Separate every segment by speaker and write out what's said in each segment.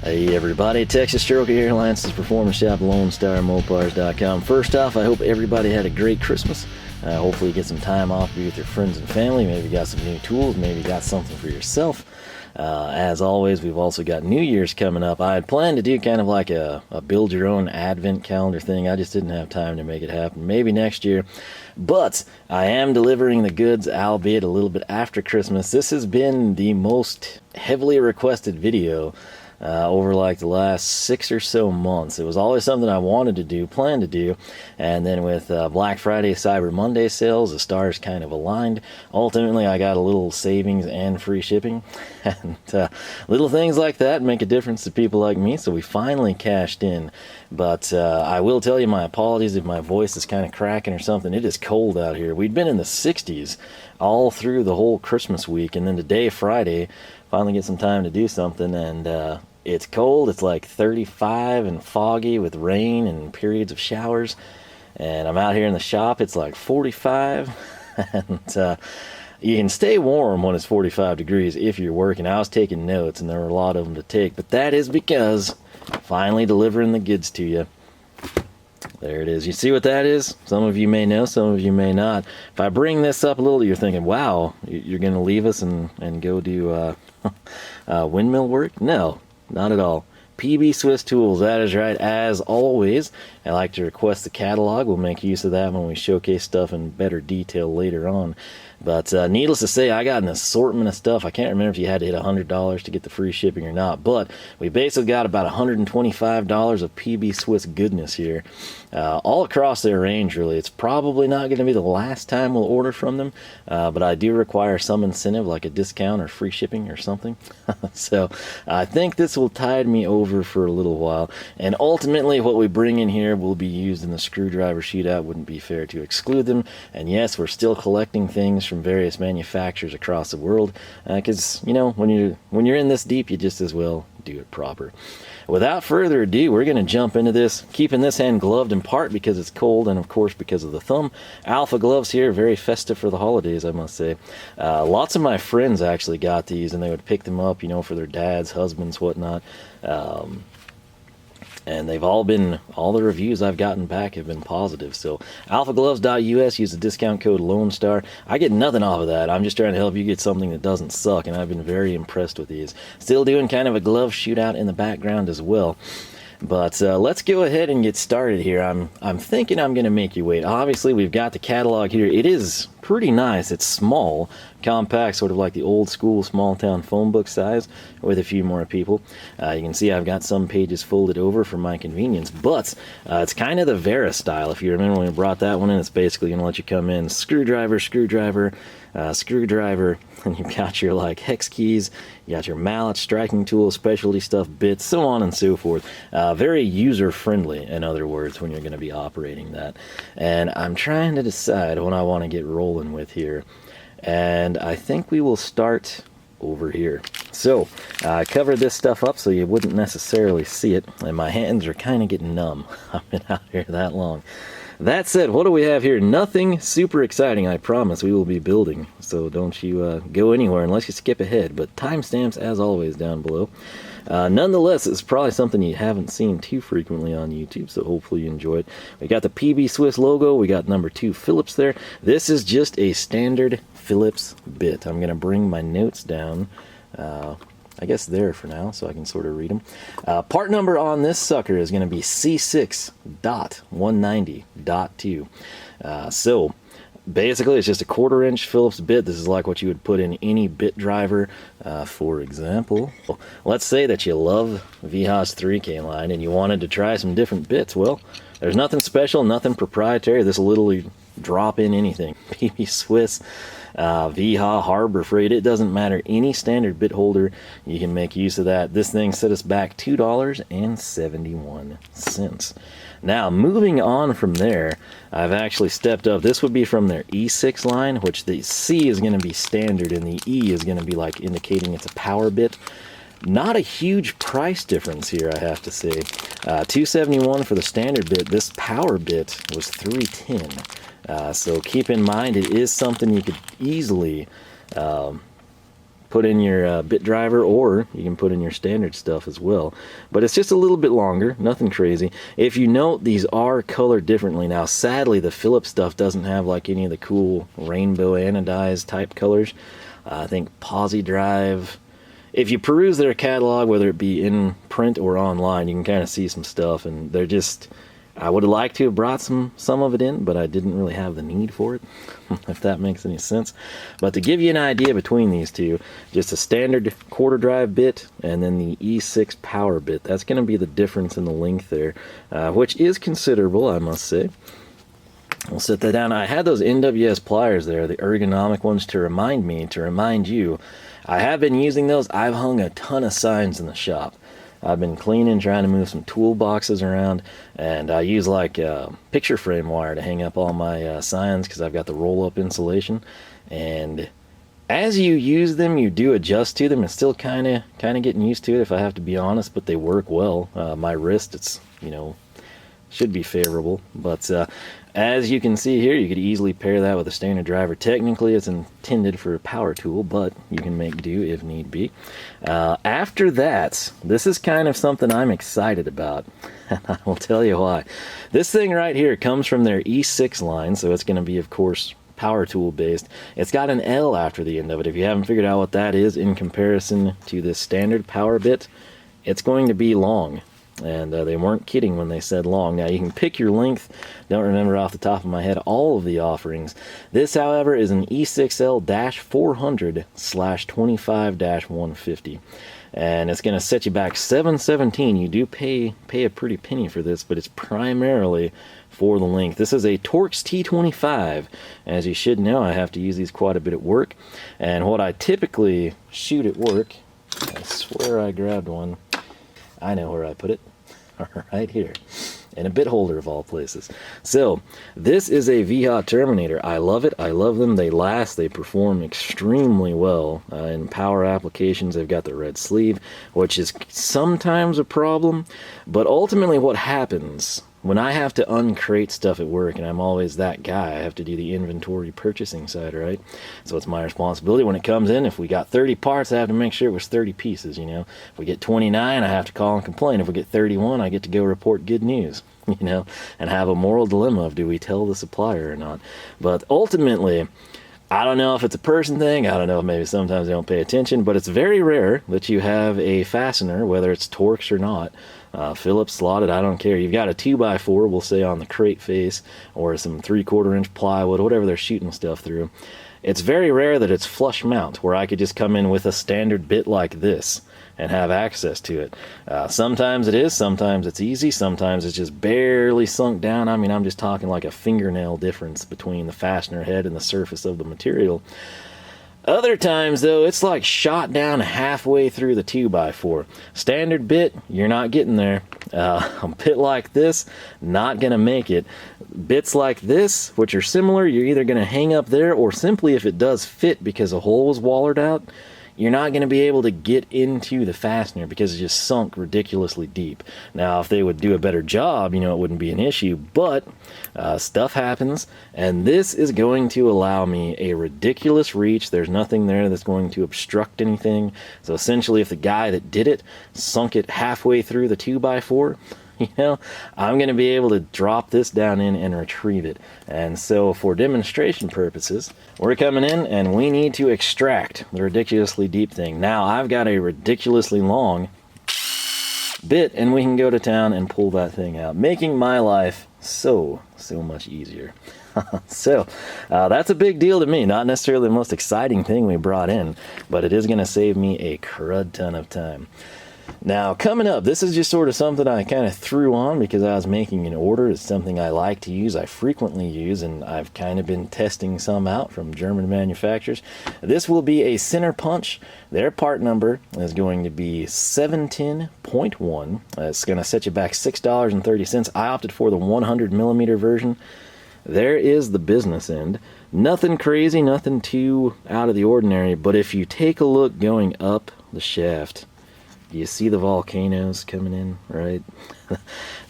Speaker 1: Hey everybody, Texas Stroker here, Lance's Performance Shop, LoneStarMopars.com. First off, I hope everybody had a great Christmas. Hopefully you get some time off to be with your friends and family. Maybe you got some new tools, maybe you got something for yourself. As always, we've also got New Year's coming up. I had planned to do kind of like a build your own advent calendar thing. I just didn't have time to make it happen. Maybe next year. But I am delivering the goods, albeit a little bit after Christmas. This has been the most heavily requested video over like the last 6 or so months. It was always something I wanted to do, planned to do, and then with Black Friday, Cyber Monday sales, the stars kind of aligned. Ultimately, I got a little savings and free shipping, and little things like that make a difference to people like me, so we finally cashed in. But I will tell you my apologies if my voice is kind of cracking or something. It is cold out here. We'd been in the 60s all through the whole Christmas week, and then today, Friday, finally get some time to do something, and it's cold. It's like 35 and foggy with rain and periods of showers. And I'm out here in the shop. It's like 45. And you can stay warm when it's 45 degrees if you're working. I was taking notes, and there were a lot of them to take. But that is because finally delivering the goods to you. There it is. You see what that is? Some of you may know, some of you may not. If I bring this up a little, you're thinking, wow, you're going to leave us and go do windmill work? No. Not at all. PB Swiss Tools, that is right. As always, I like to request the catalog. We'll make use of that when we showcase stuff in better detail later on. But needless to say, I got an assortment of stuff. I can't remember if you had to hit $100 to get the free shipping or not, but we basically got about $125 of PB Swiss goodness here. All across their range, really. It's probably not going to be the last time we'll order from them, but I do require some incentive, like a discount or free shipping or something. So I think this will tide me over for a little while, and ultimately what we bring in here will be used in the screwdriver shootout. Wouldn't be fair to exclude them. And yes, we're still collecting things from various manufacturers across the world, because you know, when you're in this deep, you just as well do it proper. Without further ado, we're going to jump into this, keeping this hand gloved in part because it's cold, and of course because of the thumb. Alpha gloves here, very festive for the holidays, I must say. Lots of my friends actually got these, and they would pick them up, you know, for their dads, husbands, whatnot. And they've all the reviews I've gotten back have been positive. So alphagloves.us, use the discount code Lone Star. I get nothing off of that. I'm just trying to help you get something that doesn't suck, and I've been very impressed with these. Still doing kind of a glove shootout in the background as well. But let's go ahead and get started here. I'm thinking I'm going to make you wait. Obviously, we've got the catalog here. It is pretty nice. It's small, compact, sort of like the old school small town phone book size with a few more people. You can see I've got some pages folded over for my convenience, but it's kind of the Vera style. If you remember when we brought that one in, it's basically going to let you come in screwdriver, screwdriver, screwdriver, and you've got your like hex keys, you got your mallet, striking tools, specialty stuff, bits, so on and so forth. Very user friendly, in other words, when you're going to be operating that. And I'm trying to decide what I want to get rolling with here, and I think we will start over here. So I covered this stuff up so you wouldn't necessarily see it, and my hands are kind of getting numb. I've been out here that long. That said, what do we have here? Nothing super exciting, I promise. We will be building, so don't you go anywhere unless you skip ahead, but timestamps as always down below. Nonetheless, it's probably something you haven't seen too frequently on YouTube, so hopefully you enjoy it. We got the PB Swiss logo, we got number 2 Phillips there. This is just a standard Phillips bit. I'm going to bring my notes down, I guess there for now, so I can sort of read them. Part number on this sucker is going to be C6.190.2. So basically it's just a 1/4 inch Phillips bit. This is like what you would put in any bit driver. For example, let's say that you love VHA's 3K line and you wanted to try some different bits. Well, there's nothing special, nothing proprietary. This will literally drop in anything. PB Swiss, VHA, Harbor Freight, it doesn't matter. Any standard bit holder, you can make use of that. This thing set us back $2.71. Now, moving on from there, I've actually stepped up. This would be from their E6 line, which the C is going to be standard, and the E is going to be like indicating it's a power bit. Not a huge price difference here, I have to say. $271 for the standard bit. This power bit was $310. So keep in mind, it is something you could easily put in your bit driver, or you can put in your standard stuff as well. But it's just a little bit longer, nothing crazy. If you note, these are colored differently. Now sadly the Phillips stuff doesn't have like any of the cool rainbow anodized type colors. I think Posi Drive, if you peruse their catalog, whether it be in print or online, you can kind of see some stuff, and they're just, I would have liked to have brought some of it in, but I didn't really have the need for it, if that makes any sense. But to give you an idea between these two, just a standard quarter drive bit and then the E6 power bit, that's going to be the difference in the length there, which is considerable, I must say. We'll set that down. I had those NWS pliers there, the ergonomic ones, to remind you, I have been using those. I've hung a ton of signs in the shop. I've been cleaning, trying to move some toolboxes around, and I use like picture frame wire to hang up all my signs because I've got the roll-up insulation. And as you use them, you do adjust to them. It's still kind of getting used to it, if I have to be honest, but they work well. My wrist, it's, you know, should be favorable, but as you can see here, you could easily pair that with a standard driver. Technically it's intended for a power tool, but you can make do if need be. After that, this is kind of something I'm excited about, and I will tell you why. This thing right here comes from their E6 line, so it's going to be, of course, power tool based. It's got an L after the end of it. If you haven't figured out what that is in comparison to this standard power bit, it's going to be long. And they weren't kidding when they said long. Now you can pick your length. Don't remember off the top of my head all of the offerings. This, however, is an E6L-400/25-150. And it's going to set you back $717. You do pay a pretty penny for this, but it's primarily for the length. This is a Torx T25. As you should know, I have to use these quite a bit at work. And what I typically shoot at work, I swear I grabbed one. I know where I put it. Right here. In a bit holder of all places. So, this is a VHOT Terminator. I love it. I love them. They last. They perform extremely well. In power applications, they've got the red sleeve, which is sometimes a problem. But ultimately what happens when I have to uncrate stuff at work, and I'm always that guy, I have to do the inventory purchasing side, right? So it's my responsibility when it comes in. If we got 30 parts, I have to make sure it was 30 pieces, you know. If we get 29, I have to call and complain. If we get 31, I get to go report good news, you know, and have a moral dilemma of do we tell the supplier or not. But ultimately, I don't know if it's a person thing, I don't know if maybe sometimes they don't pay attention, but it's very rare that you have a fastener, whether it's Torx or not, Phillips slotted, I don't care. You've got a 2x4, we'll say on the crate face, or some 3/4 inch plywood, whatever they're shooting stuff through. It's very rare that it's flush mount, where I could just come in with a standard bit like this and have access to it. Sometimes it is, sometimes it's easy, sometimes it's just barely sunk down. I mean, I'm just talking like a fingernail difference between the fastener head and the surface of the material. Other times, though, it's like shot down halfway through the 2x4. Standard bit, you're not getting there. A bit like this, not going to make it. Bits like this, which are similar, you're either going to hang up there, or simply if it does fit because a hole was wallered out, you're not going to be able to get into the fastener because it's just sunk ridiculously deep. Now, if they would do a better job, you know, it wouldn't be an issue, but stuff happens, and this is going to allow me a ridiculous reach. There's nothing there that's going to obstruct anything. So essentially, if the guy that did it sunk it halfway through the 2x4, you know, I'm going to be able to drop this down in and retrieve it. And so for demonstration purposes, we're coming in and we need to extract the ridiculously deep thing. Now I've got a ridiculously long bit, and we can go to town and pull that thing out, making my life so much easier. So that's a big deal to me. Not necessarily the most exciting thing we brought in, but it is going to save me a crud ton of time. Now, coming up, this is just sort of something I kind of threw on because I was making an order. It's something I like to use, I frequently use, and I've kind of been testing some out from German manufacturers. This will be a center punch. Their part number is going to be 710.1. It's going to set you back $6.30. I opted for the 100mm version. There is the business end. Nothing crazy, nothing too out of the ordinary, but if you take a look going up the shaft, you see the volcanoes coming in, right?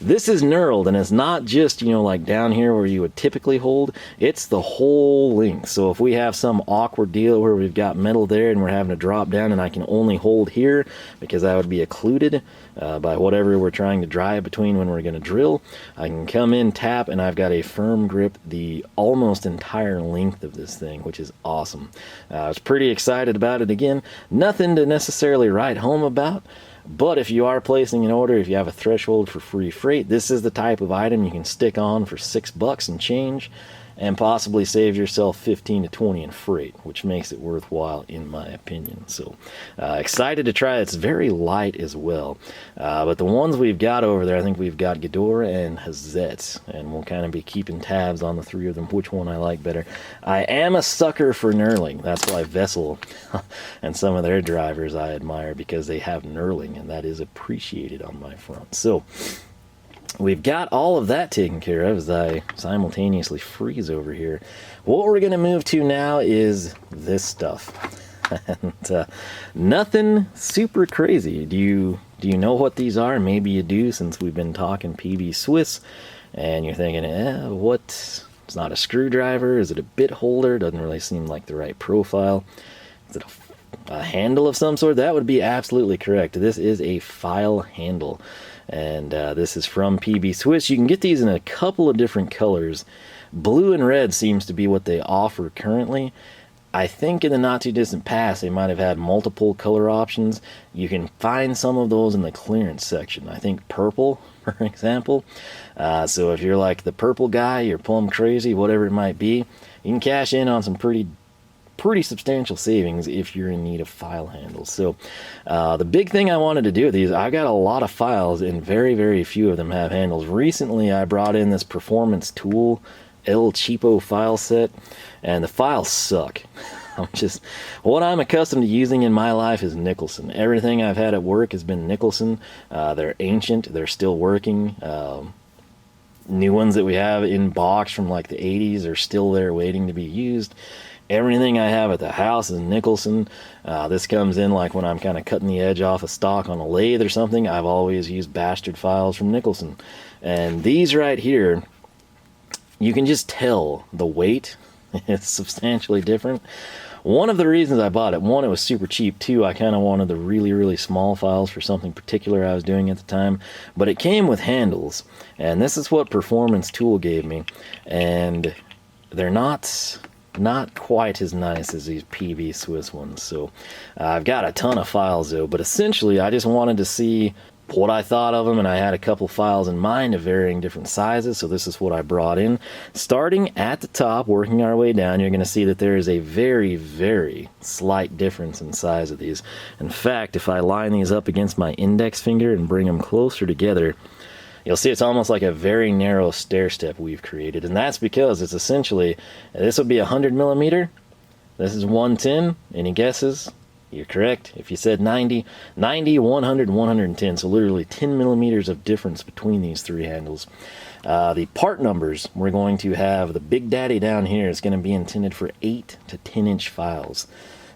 Speaker 1: This is knurled, and it's not just, you know, like down here where you would typically hold. It's the whole length. So if we have some awkward deal where we've got metal there and we're having to drop down and I can only hold here because that would be occluded by whatever we're trying to drive between when we're going to drill, I can come in, tap, and I've got a firm grip the almost entire length of this thing, which is awesome. I was pretty excited about it. Again, nothing to necessarily write home about, but if you are placing an order, if you have a threshold for free freight, this is the type of item you can stick on for $6 and change and possibly save yourself 15 to 20 in freight, which makes it worthwhile in my opinion. So excited to try it. It's very light as well. But the ones we've got over there, I think we've got Ghidorah and Hazette, and we'll kind of be keeping tabs on the three of them, which one I like better. I am a sucker for knurling. That's why Vessel and some of their drivers I admire, because they have knurling, and that is appreciated on my front. So we've got all of that taken care of as I simultaneously freeze over here. What we're going to move to now is this stuff. And nothing super crazy. Do you know what these are? Maybe you do, since we've been talking PB Swiss, and you're thinking, what? It's not a screwdriver. Is it a bit holder? Doesn't really seem like the right profile. Is it a handle of some sort? That would be absolutely correct. This is a file handle. And this is from PB Swiss. You can get these in a couple of different colors. Blue and red seems to be what they offer currently. I think in the not too distant past they might have had multiple color options. You can find some of those in the clearance section. I think purple, for example. So if you're like the purple guy, you're plumb crazy, whatever it might be, you can cash in on some pretty substantial savings if you're in need of file handles. So the big thing I wanted to do with these, I've got a lot of files and very, very few of them have handles. Recently I brought in this Performance Tool El Cheapo file set, and the files suck. What I'm accustomed to using in my life is Nicholson. Everything I've had at work has been Nicholson. They're ancient, they're still working. New ones that we have in box from like the 80s are still there waiting to be used. Everything I have at the house is Nicholson. This comes in like when I'm kind of cutting the edge off a stock on a lathe or something. I've always used bastard files from Nicholson. And these right here, you can just tell the weight is substantially different. One of the reasons I bought it, one, it was super cheap. Two, I kind of wanted the really, really small files for something particular I was doing at the time. But it came with handles. And this is what Performance Tool gave me. And they're not quite as nice as these PB Swiss ones. So I've got a ton of files though, but essentially I just wanted to see what I thought of them, and I had a couple files in mind of varying different sizes, so this is what I brought in. Starting at the top, working our way down, you're going to see that there is a very, very slight difference in size of these. In fact, if I line these up against my index finger and bring them closer together, you'll see it's almost like a very narrow stair step we've created, and that's because it's essentially, this would be 100 millimeter, this is 110. Any guesses? You're correct. If you said 90, 100, 110, so literally 10 millimeters of difference between these three handles. The part numbers, we're going to have the Big Daddy down here is going to be intended for 8 to 10 inch files.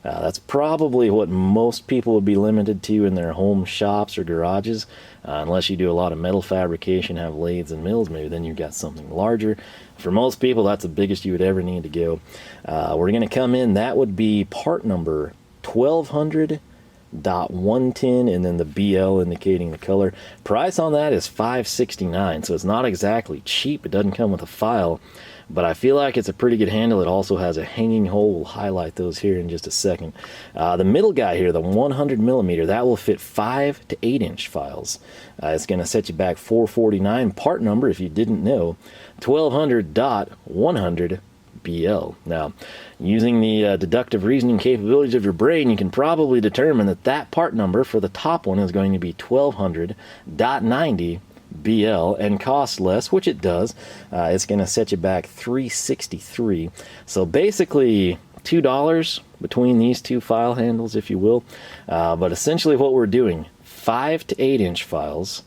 Speaker 1: That's probably what most people would be limited to in their home shops or garages, unless you do a lot of metal fabrication, have lathes and mills, maybe then you've got something larger. For most people, that's the biggest you would ever need to go. We're going to come in, that would be part number 1200.110, and then the BL indicating the color. Price on that is $569, so it's not exactly cheap. It doesn't come with a file, but I feel like it's a pretty good handle. It also has a hanging hole. We'll highlight those here in just a second. The middle guy here, the 100 millimeter, that will fit 5 to 8 inch files. It's going to set you back $449. Part number, if you didn't know, 1200.100 BL. Now, using the deductive reasoning capabilities of your brain, you can probably determine that that part number for the top one is going to be 1200.90 BL and cost less, which it does. It's going to set you back $363. So basically $2 between these two file handles, if you will. But essentially what we're doing, 5 to 8 inch files.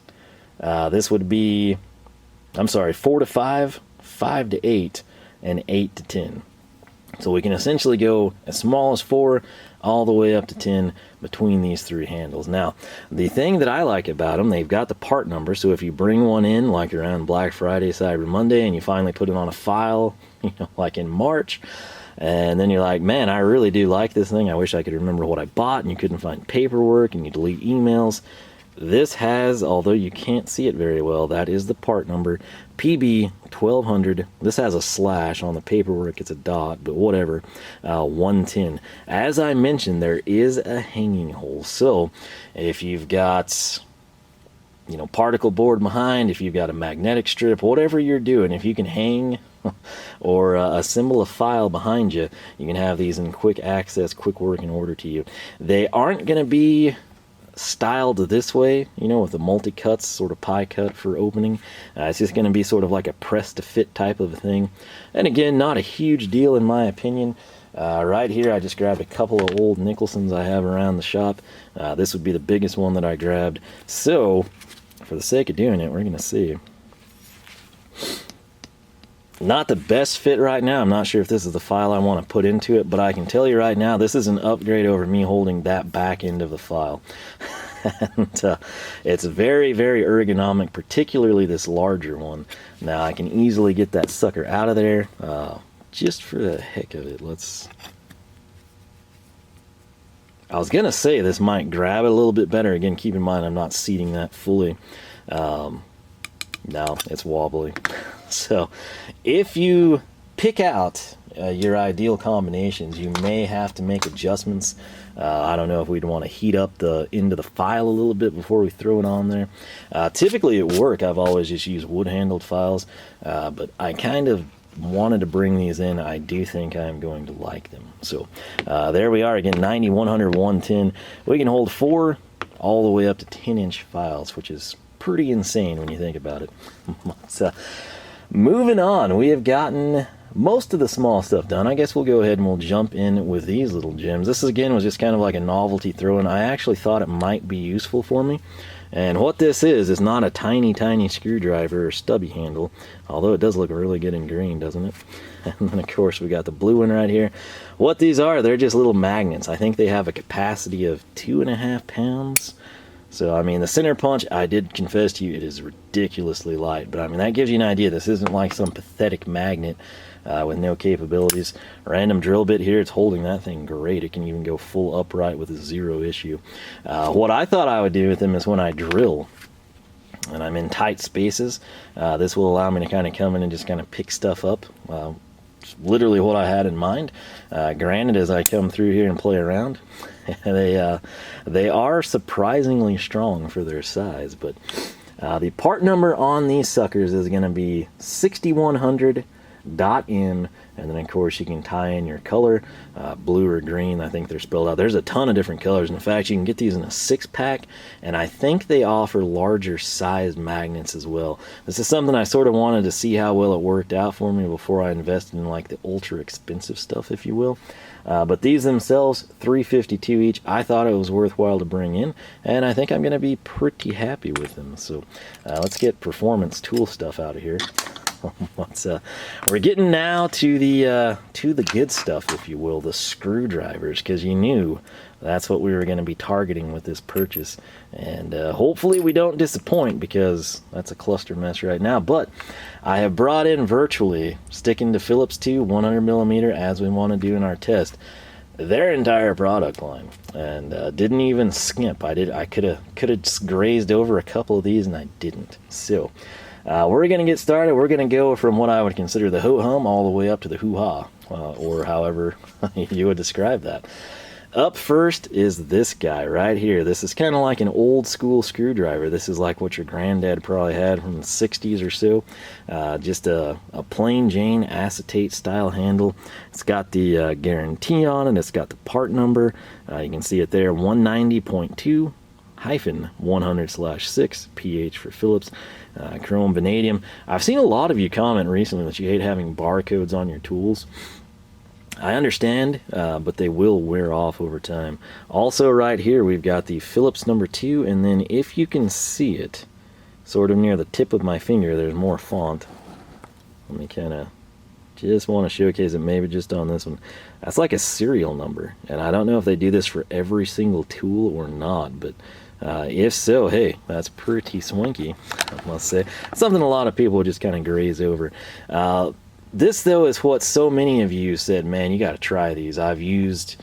Speaker 1: This would be, 4 to 5, 5 to 8, and 8 to 10. So we can essentially go as small as 4 all the way up to 10 between these 3 handles. Now, the thing that I like about them, they've got the part number, so if you bring one in like around Black Friday, Cyber Monday, and you finally put it on a file, like in March, and then you're like, man, I really do like this thing, I wish I could remember what I bought, and you couldn't find paperwork, and you delete emails. This has, although you can't see it very well, that is the part number, PB 1200. This has a slash on the paperwork, it's a dot, but whatever, 110. As I mentioned, there is a hanging hole, so if you've got, particle board behind, if you've got a magnetic strip, whatever you're doing, if you can hang or assemble a file behind you, you can have these in quick access, quick working order to you. They aren't going to be styled this way, with the multi-cuts, sort of pie cut for opening. It's just going to be sort of like a press to fit type of a thing. And again, not a huge deal in my opinion. Right here, I just grabbed a couple of old Nicholsons I have around the shop. This would be the biggest one that I grabbed. So, for the sake of doing it, we're going to see. Not the best fit right now. I'm not sure if this is the file I want to put into it, but I can tell you right now, this is an upgrade over me holding that back end of the file. And it's very, very ergonomic, particularly this larger one. Now I can easily get that sucker out of there. Just for the heck of it, I was gonna say this might grab it a little bit better. Again, keep in mind I'm not seating that fully. No, it's wobbly. So if you pick out your ideal combinations, you may have to make adjustments. I don't know if we'd want to heat up the end of the file a little bit before we throw it on there. Typically at work I've always just used wood handled files, but I kind of wanted to bring these in. I do think I'm going to like them. So there we are again, 90, 100, 110. We can hold 4 all the way up to 10-inch files, which is pretty insane when you think about it. So, moving on, we have gotten most of the small stuff done. I guess we'll go ahead and we'll jump in with these little gems. This again was just kind of like a novelty throw-in. I actually thought it might be useful for me. And what this is not a tiny, tiny screwdriver or stubby handle, although it does look really good in green, doesn't it? And then of course we got the blue one right here. What these are, they're just little magnets. I think they have a capacity of 2.5 pounds. So, I mean, the center punch, I did confess to you, it is ridiculously light. But, I mean, that gives you an idea. This isn't like some pathetic magnet with no capabilities. Random drill bit here, it's holding that thing great. It can even go full upright with a 0 issue. What I thought I would do with them is when I drill, and I'm in tight spaces, this will allow me to kind of come in and just kind of pick stuff up. Literally what I had in mind. Granted, as I come through here and play around, they are surprisingly strong for their size, but the part number on these suckers is going to be 6100.M, and then of course you can tie in your color, blue or green. I think they're spelled out. There's a ton of different colors. In fact, you can get these in a 6-pack, and I think they offer larger size magnets as well. This is something I sort of wanted to see how well it worked out for me before I invested in like the ultra expensive stuff, if you will. But these themselves, $3.52 each. I thought it was worthwhile to bring in, and I think I'm going to be pretty happy with them. So let's get performance tool stuff out of here. We're getting now to the good stuff, if you will, the screwdrivers, because you knew that's what we were going to be targeting with this purchase. And hopefully we don't disappoint, because that's a cluster mess right now. But I have brought in virtually, sticking to Phillips 2 100mm as we want to do in our test, their entire product line, and didn't even skimp. I could have grazed over a couple of these, and I didn't. So we're going to get started. We're going to go from what I would consider the ho-hum all the way up to the hoo-ha, or however you would describe that. Up first is this guy right here. This is kind of like an old school screwdriver. This is like what your granddad probably had from the 60s or so. Just a plain Jane acetate style handle. It's got the guarantee on it. It's got the part number. You can see it there, 190.2-100/6 pH for Phillips. Chrome vanadium. I've seen a lot of you comment recently that you hate having barcodes on your tools. I understand, but they will wear off over time. Also right here we've got the Phillips number 2, and then if you can see it, sort of near the tip of my finger, there's more font. Let me kind of Just want to showcase it maybe just on this one. That's like a serial number, and I don't know if they do this for every single tool or not, but if so, hey, that's pretty swanky, I must say. Something a lot of people just kind of graze over. This, though, is what so many of you said, man, you got to try these. I've used,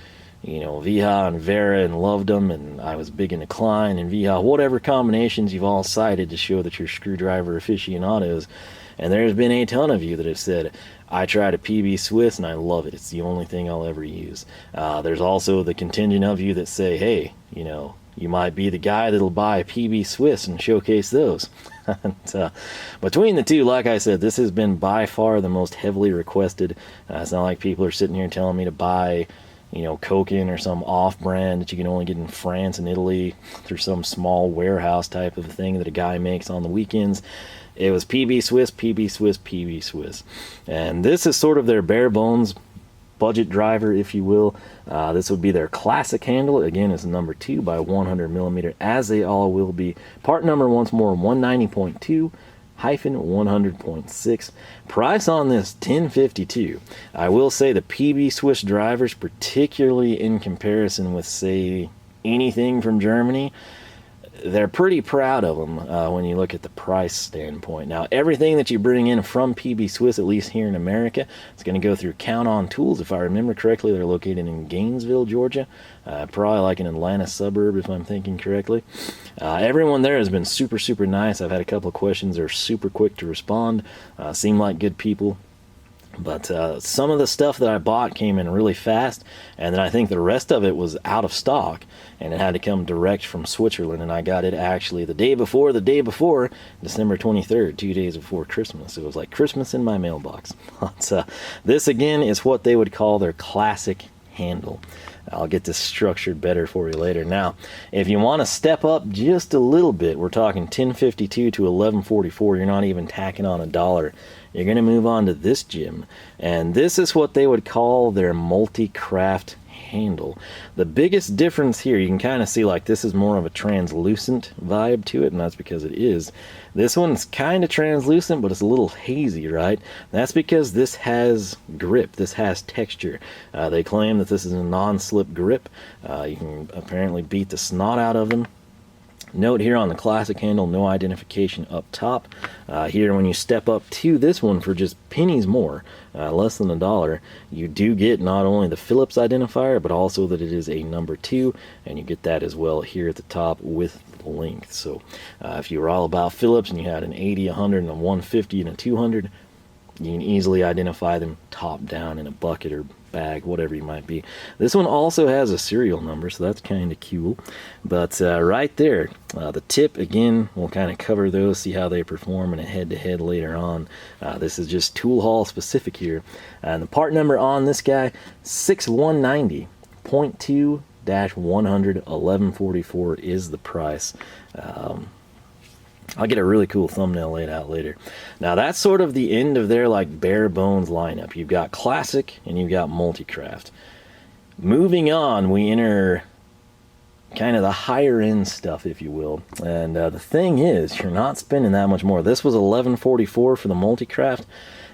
Speaker 1: you know, Viha and Vera and loved them, and I was big into Klein and Viha, whatever combinations you've all cited to show that you're screwdriver aficionados. And there's been a ton of you that have said, I tried a PB Swiss and I love it. It's the only thing I'll ever use. There's also the contingent of you that say, hey, you know, you might be the guy that'll buy a PB Swiss and showcase those. And, between the two, like I said, this has been by far the most heavily requested. It's not like people are sitting here telling me to buy, you know, Koken or some off-brand that you can only get in France and Italy through some small warehouse type of thing that a guy makes on the weekends. It was PB Swiss, PB Swiss, PB Swiss. And this is sort of their bare bones budget driver, if you will. This would be their classic handle. Again, it's number 2 by 100 millimeter, as they all will be. Part number, once more, 190.2 hyphen 100.6. Price on this $10.52. I will say the PB Swiss drivers, particularly in comparison with, say, anything from Germany, they're pretty proud of them when you look at the price standpoint. Now, everything that you bring in from PB Swiss, at least here in America, it's going to go through Count On Tools. If I remember correctly, they're located in Gainesville, Georgia. Probably like an Atlanta suburb, if I'm thinking correctly. Everyone there has been super, super nice. I've had a couple of questions. They're super quick to respond. Seem like good people. But some of the stuff that I bought came in really fast, and then I think the rest of it was out of stock, and it had to come direct from Switzerland, and I got it actually the day before, December 23rd, 2 days before Christmas. It was like Christmas in my mailbox. But, this, again, is what they would call their classic handle. I'll get this structured better for you later. Now, if you want to step up just a little bit, we're talking $10.52 to $11.44. You're not even tacking on $1. You're going to move on to this gem, and this is what they would call their Multicraft handle. The biggest difference here, you can kind of see like this is more of a translucent vibe to it, and that's because it is. This one's kind of translucent, but it's a little hazy, right? That's because this has grip, this has texture. They claim that this is a non-slip grip. You can apparently beat the snot out of them. Note here on the classic handle, no identification up top. Here, when you step up to this one for just pennies more, less than $1, you do get not only the Phillips identifier, but also that it is a number 2, and you get that as well here at the top with length. So if you were all about Phillips and you had an 80, 100, and a 150, and a 200, you can easily identify them top down in a bucket or bag, whatever you might be. This one also has a serial number, so that's kind of cool. But right there, the tip, again, we'll kind of cover those, see how they perform in a head-to-head later on. This is just tool haul specific here. And the part number on this guy, 6190.2-100, is the price. I'll get a really cool thumbnail laid out later. Now, that's sort of the end of their like bare bones lineup. You've got classic and you've got Multicraft. Moving on, we enter kind of the higher end stuff, if you will. And the thing is, you're not spending that much more. This was $11.44 for the Multicraft.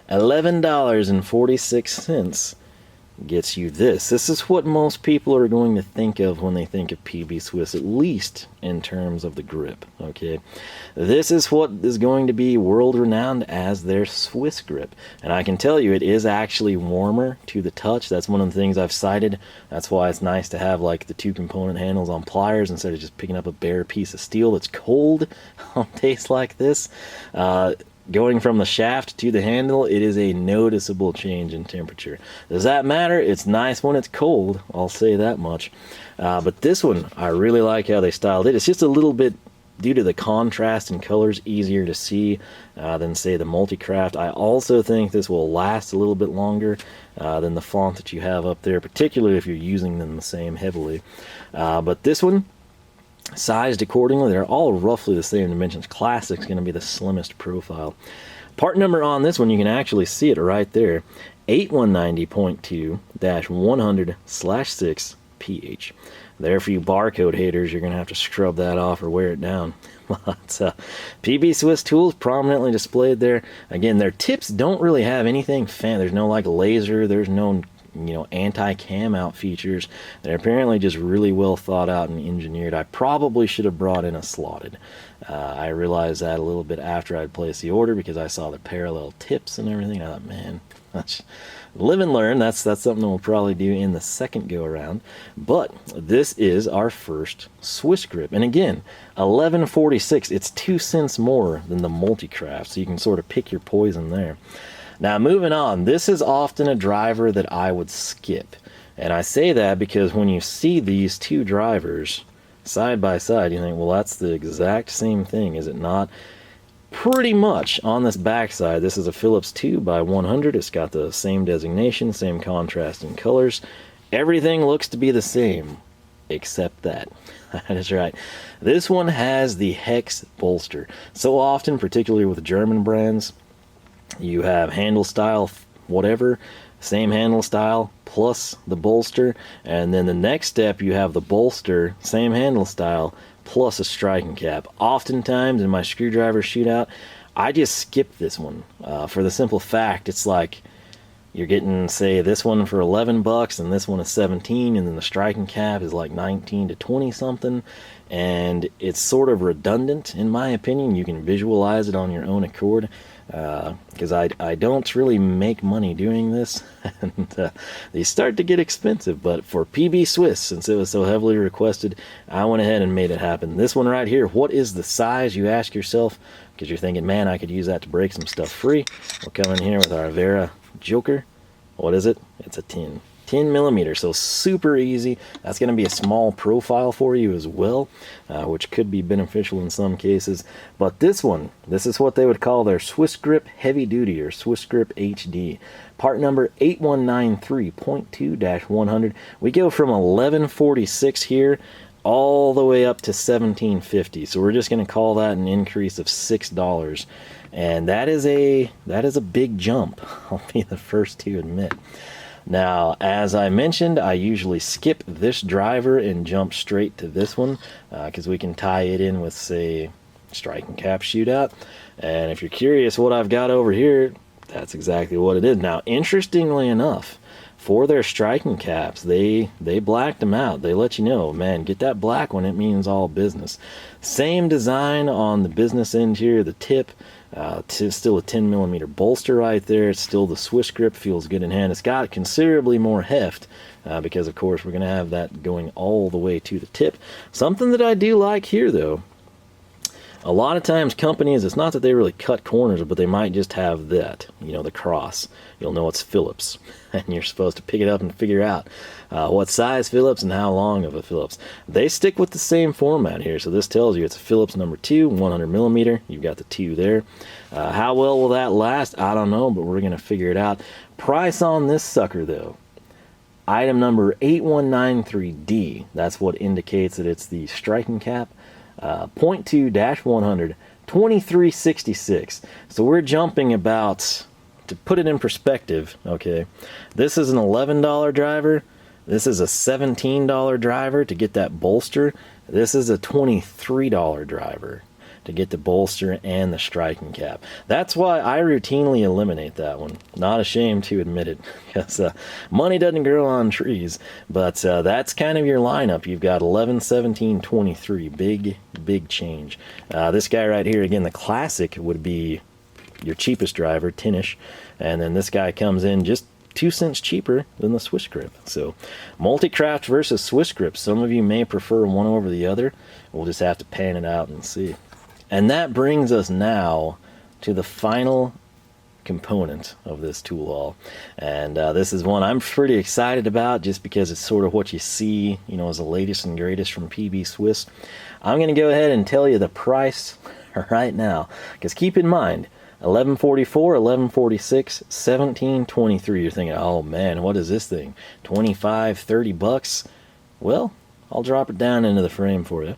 Speaker 1: $11.46 gets you this. This is what most people are going to think of when they think of PB Swiss, at least in terms of the grip, okay? This is what is going to be world-renowned as their Swiss grip. And I can tell you, it is actually warmer to the touch. That's one of the things I've cited. That's why it's nice to have like the 2-component handles on pliers instead of just picking up a bare piece of steel that's cold on days like this. Going from the shaft to the handle, it is a noticeable change in temperature. Does that matter? It's nice when it's cold, I'll say that much. But this one, I really like how they styled it. It's just a little bit, due to the contrast and colors, easier to see than, say, the Multicraft. I also think this will last a little bit longer than the font that you have up there, particularly if you're using them the same heavily. But this one, sized accordingly, they're all roughly the same dimensions. Classic's going to be the slimmest profile. Part number on this one, you can actually see it right there, 8190.2-100/6 pH. there for you barcode haters. You're going to have to scrub that off or wear it down. But PB Swiss tools prominently displayed there. Again, their tips don't really have anything there's no like laser, there's no anti-cam out features. They're apparently just really well thought out and engineered. I probably should have brought in a slotted. I realized that a little bit after I'd placed the order because I saw the parallel tips and everything. I thought, man, live and learn. That's something we'll probably do in the second go around. But this is our first Swiss grip, and again, $11.46. It's 2 cents more than the Multicraft, so you can sort of pick your poison there. Now moving on, this is often a driver that I would skip, and I say that because when you see these two drivers side by side, you think, well, that's the exact same thing, is it not? Pretty much on this backside. This is a Phillips 2x100. It's got the same designation, same contrasting colors. Everything looks to be the same except that. That is right. This one has the hex bolster. So often, particularly with German brands, you have handle style whatever, same handle style plus the bolster, and then the next step you have the bolster, same handle style plus a striking cap. Oftentimes in my screwdriver shootout, I just skip this one for the simple fact it's like you're getting, say, this one for $11 and this one is 17, and then the striking cap is like 19 to 20 something, and it's sort of redundant in my opinion. You can visualize it on your own accord, because I don't really make money doing this, and they start to get expensive. But for PB Swiss, since it was so heavily requested, I went ahead and made it happen. This one right here, what is the size, you ask yourself, because you're thinking, man, I could use that to break some stuff free. We'll come in here with our Vera Joker. What is it? It's a 10 millimeter, so super easy. That's going to be a small profile for you as well, which could be beneficial in some cases. But this one, this is what they would call their Swiss Grip Heavy Duty, or Swiss Grip HD. Part number 8193.2-100. We go from $11.46 here all the way up to $17.50. So we're just going to call that an increase of $6. And that is a big jump. I'll be the first to admit. Now, as I mentioned, I usually skip this driver and jump straight to this one because we can tie it in with, say, striking cap shootout. And if you're curious what I've got over here, that's exactly what it is. Now, interestingly enough, for their striking caps, they blacked them out. They let you know, man, get that black one, it means all business. Same design on the business end here, the tip. Still a 10 millimeter bolster right there. It's still the Swiss grip, feels good in hand. It's got considerably more heft because of course we're going to have that going all the way to the tip. Something that I do like here though, a lot of times companies, it's not that they really cut corners, but they might just have that, you know, the cross. You'll know it's Phillips, and you're supposed to pick it up and figure out what size Phillips and how long of a Phillips. They stick with the same format here, so this tells you it's a Phillips number 2, 100 millimeter. You've got the 2 there. How well will that last? I don't know, but we're going to figure it out. Price on this sucker, though. Item number 8193D. That's what indicates that it's the striking cap. 0.2-100, $23.66. So we're jumping about, to put it in perspective, okay, this is an $11 driver, this is a $17 driver to get that bolster, this is a $23 driver to get the bolster and the striking cap. That's why I routinely eliminate that one. Not ashamed to admit it, because money doesn't grow on trees. But that's kind of your lineup. You've got 11, 17, 23. Big change. This guy right here, again, the classic would be your cheapest driver, 10-ish. And then this guy comes in just 2 cents cheaper than the Swiss grip. So Multicraft versus Swiss grip. Some of you may prefer one over the other. We'll just have to pan it out and see. And that brings us now to the final component of this tool haul. And this is one I'm pretty excited about just because it's sort of what you see, you know, as the latest and greatest from PB Swiss. I'm going to go ahead and tell you the price right now, because keep in mind, $11.44, $11.46, $17.23. You're thinking, oh man, what is this thing? 25, 30 bucks? Well, I'll drop it down into the frame for you.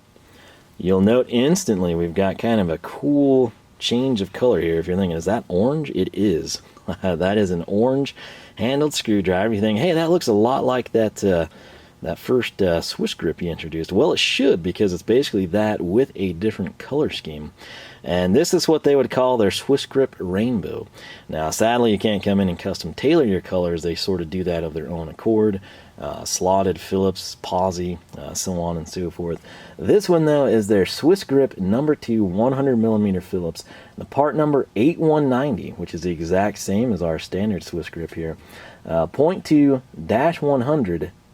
Speaker 1: You'll note instantly we've got kind of a cool change of color here. If you're thinking, is that orange? It is. That is an orange handled screwdriver. You think, hey, that looks a lot like that that first Swiss grip he introduced? Well, it should, because it's basically that with a different color scheme. And this is what they would call their Swiss grip rainbow. Now, sadly, you can't come in and custom tailor your colors. They sort of do that of their own accord. Slotted, Phillips, Posi, so on and so forth. This one, though, is their Swiss grip number 2 100mm Phillips. The part number 8190, which is the exact same as our standard Swiss grip here. 0.2-100,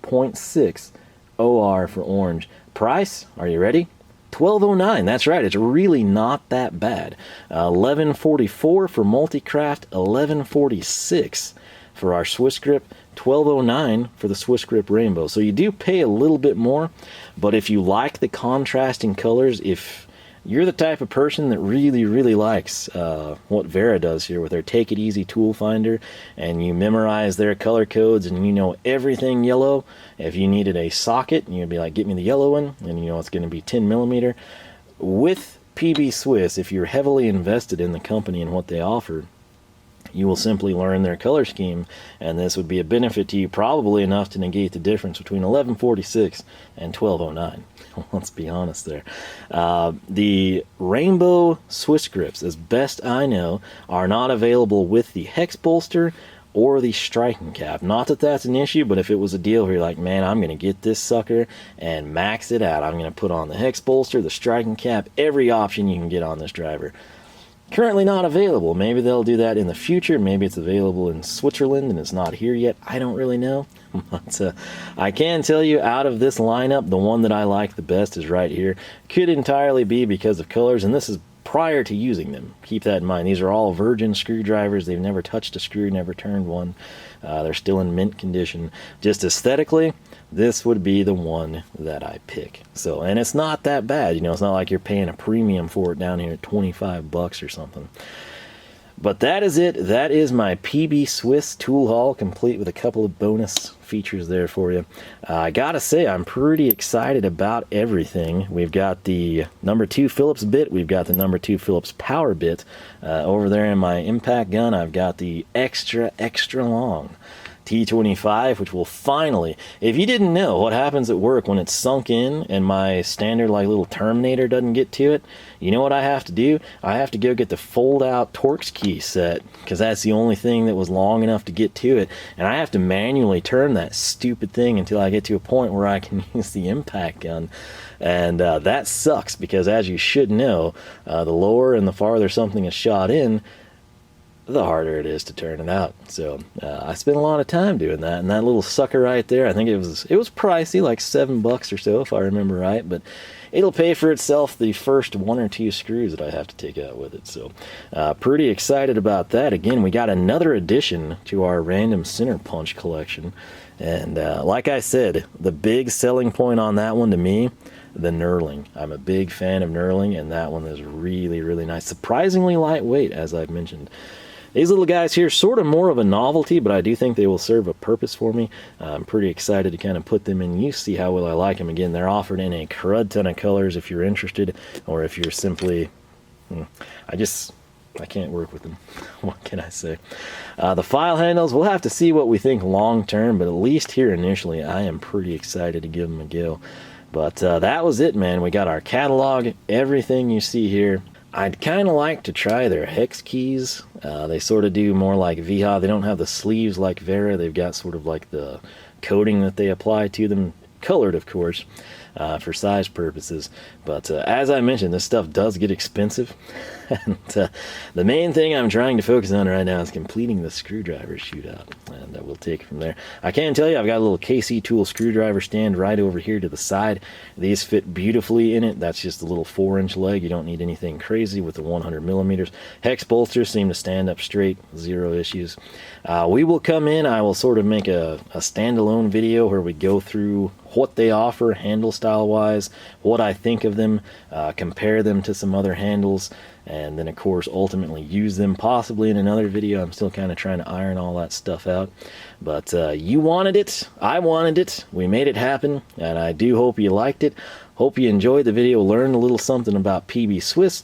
Speaker 1: 0.6 OR for orange. Price, are you ready? $12.09. That's right, it's really not that bad. $11.44 for Multicraft, $11.46 for our Swiss grip, $12.09 for the Swiss grip rainbow. So you do pay a little bit more, but if you like the contrasting colors, if you're the type of person that really likes what Vera does here with their Take It Easy tool finder, and you memorize their color codes and you know everything yellow, if you needed a socket, you'd be like, get me the yellow one, and you know it's going to be 10mm. With PB Swiss, if you're heavily invested in the company and what they offer, you will simply learn their color scheme, and this would be a benefit to you, probably enough to negate the difference between $11.46 and $12.09. Let's be honest there. The rainbow Swiss grips, as best I know, are not available with the hex bolster or the striking cap. Not that that's an issue, but if it was a deal where you're like, man, I'm going to get this sucker and max it out, I'm going to put on the hex bolster, the striking cap, every option you can get on this driver. Currently not available. Maybe they'll do that in the future. Maybe it's available in Switzerland and it's not here yet. I don't really know. But I can tell you, out of this lineup, the one that I like the best is right here. Could entirely be because of colors, and this is prior to using them. Keep that in mind. These are all virgin screwdrivers. They've never touched a screw, never turned one. They're still in mint condition. Just aesthetically, this would be the one that I pick. So, and it's not that bad. You know, it's not like you're paying a premium for it down here at 25 bucks or something. But that is it. That is my PB Swiss tool haul, complete with a couple of bonus features there for you. I gotta say, I'm pretty excited about everything. We've got the number 2 Phillips bit. We've got the number 2 Phillips Power Bit. Over there in my impact gun, I've got the extra long T25, which will finally, if you didn't know what happens at work when it's sunk in and my standard like little Terminator doesn't get to it, you know what I have to do? I have to go get the fold out Torx key set, because that's the only thing that was long enough to get to it, and I have to manually turn that stupid thing until I get to a point where I can use the impact gun. And that sucks, because as you should know, the lower and the farther something is shot in, the harder it is to turn it out. So I spent a lot of time doing that, and that little sucker right there, I think it was pricey, like $7 or so if I remember right, but it'll pay for itself the first 1 or 2 screws that I have to take out with it. So pretty excited about that. Again, we got another addition to our random center punch collection, and like I said, the big selling point on that one to me, the knurling. I'm a big fan of knurling, and that one is really nice. Surprisingly lightweight, as I've mentioned. These little guys here, sort of more of a novelty, but I do think they will serve a purpose for me. I'm pretty excited to kind of put them in use, see how well I like them. Again, they're offered in a crud ton of colors if you're interested, or if you're simply, I can't work with them. What can I say? The file handles, we'll have to see what we think long term, but at least here initially, I am pretty excited to give them a go. But that was it, man. We got our catalog, everything you see here. I'd kind of like to try their hex keys. They sort of do more like VHA. They don't have the sleeves like Vera. They've got sort of like the coating that they apply to them, colored of course, for size purposes. But as I mentioned, this stuff does get expensive. And the main thing I'm trying to focus on right now is completing the screwdriver shootout, and we'll take it from there. I can tell you I've got a little KC tool screwdriver stand right over here to the side. These fit beautifully in it. That's just a little 4-inch leg. You don't need anything crazy with the 100mm. Hex bolsters seem to stand up straight, 0 issues. We will come in, I will sort of make a standalone video where we go through what they offer handle style wise, what I think of them, compare them to some other handles, and then of course ultimately use them possibly in another video. I'm still kind of trying to iron all that stuff out, but you wanted it, I wanted it, we made it happen, and I do hope you liked it. Hope you enjoyed the video, learned a little something about PB Swiss.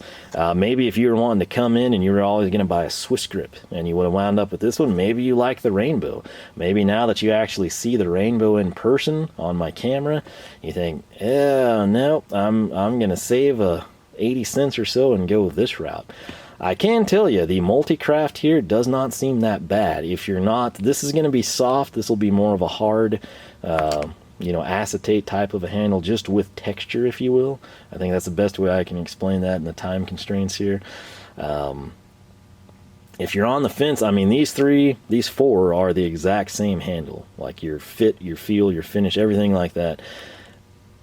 Speaker 1: Maybe if you were wanting to come in and you were always going to buy a Swiss grip and you would have wound up with this one, maybe you like the rainbow. Maybe now that you actually see the rainbow in person on my camera, you think, yeah, no, I'm going to save 80 cents or so and go this route. I can tell you, the Multicraft here does not seem that bad. If you're not, this is going to be soft. This will be more of a hard, you know, acetate type of a handle, just with texture, if you will. I think that's the best way I can explain that in the time constraints here. If you're on the fence, I mean, these four are the exact same handle, like your fit, your feel, your finish, everything like that.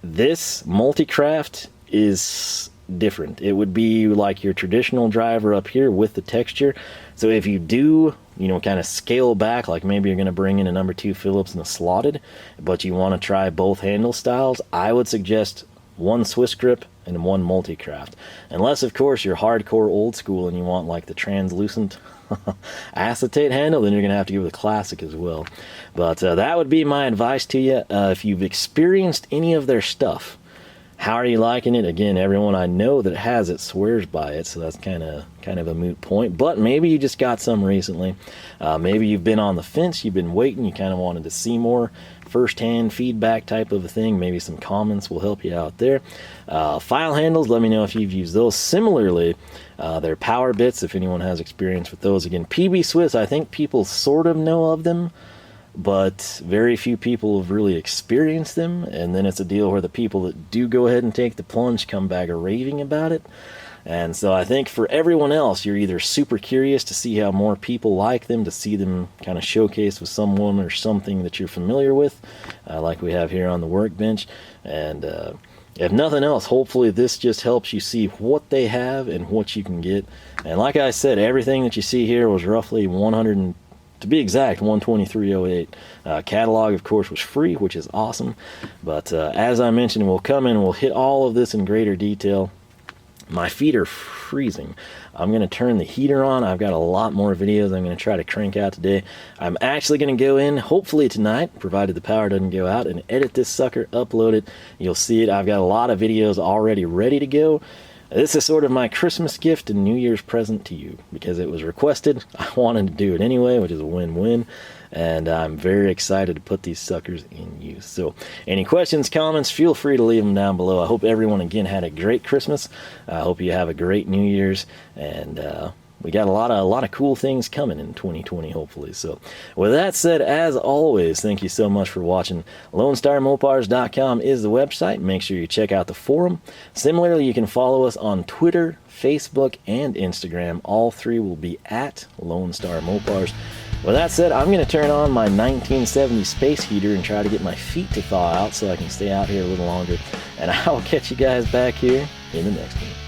Speaker 1: This Multicraft is different. It would be like your traditional driver up here with the texture. So if you do, you know, kind of scale back, like maybe you're going to bring in a number 2 Phillips and a slotted, but you want to try both handle styles, I would suggest one Swiss grip and one Multicraft. Unless, of course, you're hardcore old school and you want like the translucent acetate handle, then you're going to have to go with a classic as well. But that would be my advice to you. If you've experienced any of their stuff, how are you liking it? Again, everyone I know that has it swears by it, so that's kind of a moot point. But maybe you just got some recently. Maybe you've been on the fence, you've been waiting, you kind of wanted to see more first-hand feedback type of a thing. Maybe some comments will help you out there. File handles, let me know if you've used those. Similarly, they're power bits, if anyone has experience with those. Again, PB Swiss, I think people sort of know of them, but very few people have really experienced them, and then it's a deal where the people that do go ahead and take the plunge come back raving about it. And so I think for everyone else, you're either super curious to see how more people like them, to see them kind of showcased with someone or something that you're familiar with, like we have here on the workbench. And if nothing else, hopefully this just helps you see what they have and what you can get. And like I said, everything that you see here was roughly to be exact, $123.08. Catalog, of course, was free, which is awesome. But as I mentioned, we'll come in and we'll hit all of this in greater detail. My feet are freezing. I'm going to turn the heater on. I've got a lot more videos I'm going to try to crank out today. I'm actually going to go in, hopefully tonight, provided the power doesn't go out, and edit this sucker, upload it. You'll see it. I've got a lot of videos already ready to go. This is sort of my Christmas gift and New Year's present to you, because it was requested. I wanted to do it anyway, which is a win-win, and I'm very excited to put these suckers in use. So any questions, comments, feel free to leave them down below. I hope everyone, again, had a great Christmas. I hope you have a great New Year's, and we got a lot of cool things coming in 2020, hopefully. So with that said, as always, thank you so much for watching. LoneStarMopars.com is the website. Make sure you check out the forum. Similarly, you can follow us on Twitter, Facebook, and Instagram. All three will be at Lone Star Mopars. With that said, I'm going to turn on my 1970 space heater and try to get my feet to thaw out so I can stay out here a little longer. And I'll catch you guys back here in the next one.